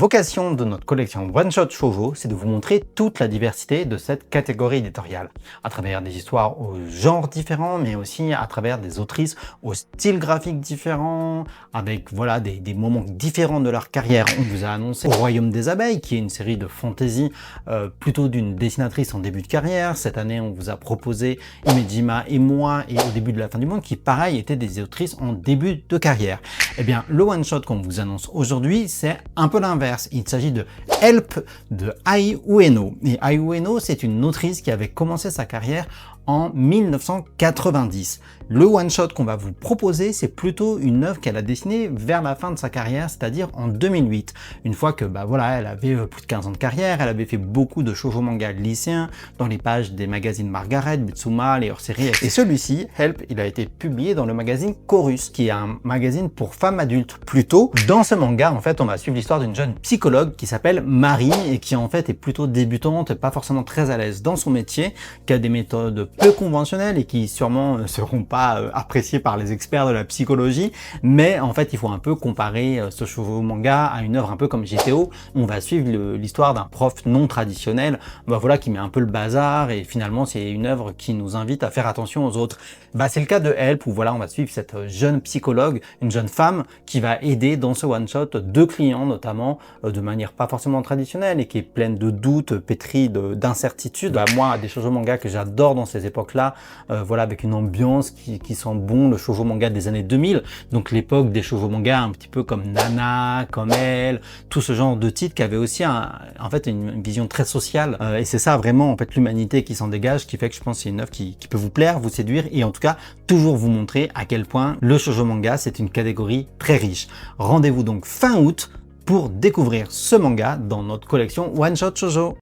vocation de notre collection One Shot Shoujo, c'est de vous montrer toute la diversité de cette catégorie éditoriale, à travers des histoires aux genres différents, mais aussi à travers des autrices au style graphique différent, avec voilà des moments différents de leur carrière. On vous a annoncé Au Royaume des Abeilles, qui est une série de fantasy plutôt d'une dessinatrice en début de carrière. Cette année, on vous a proposé Imejima et moi et Au début de la fin du monde, qui pareil étaient des autrices en début de carrière. Eh bien, le one shot qu'on vous annonce aujourd'hui, c'est un peu l'inverse. Il s'agit de Help de Ai Ueno. Et Ai Ueno, c'est une autrice qui avait commencé sa carrière en 1990. Le one-shot qu'on va vous proposer, c'est plutôt une œuvre qu'elle a dessinée vers la fin de sa carrière, c'est-à-dire en 2008. Une fois que, voilà, elle avait plus de 15 ans de carrière, elle avait fait beaucoup de shoujo manga lycéens dans les pages des magazines Margaret, Bitsuma, les hors-séries. Et celui-ci, Help, il a été publié dans le magazine Chorus, qui est un magazine pour femmes adultes plutôt. Dans ce manga, en fait, on va suivre l'histoire d'une jeune psychologue qui s'appelle Marie et qui, en fait, est plutôt débutante, pas forcément très à l'aise dans son métier, qui a des méthodes peu conventionnelles et qui sûrement ne seront pas apprécié par les experts de la psychologie, mais en fait il faut un peu comparer ce shoujo manga à une œuvre un peu comme GTO. On va suivre l'histoire d'un prof non traditionnel, voilà, qui met un peu le bazar, et finalement c'est une œuvre qui nous invite à faire attention aux autres. C'est le cas de Help, où voilà, on va suivre cette jeune psychologue, une jeune femme qui va aider dans ce one shot deux clients notamment de manière pas forcément traditionnelle et qui est pleine de doutes, pétrie d'incertitudes. Moi, des shoujo manga que j'adore dans ces époques là, voilà, avec une ambiance qui sent bon le shoujo manga des années 2000, donc l'époque des shoujo manga un petit peu comme Nana, comme Elle, tout ce genre de titres qui avaient aussi en fait une vision très sociale, et c'est ça vraiment en fait l'humanité qui s'en dégage, qui fait que je pense que c'est une œuvre qui peut vous plaire, vous séduire, et en tout cas toujours vous montrer à quel point le shoujo manga c'est une catégorie très riche. Rendez-vous donc fin août pour découvrir ce manga dans notre collection One Shot Shoujo.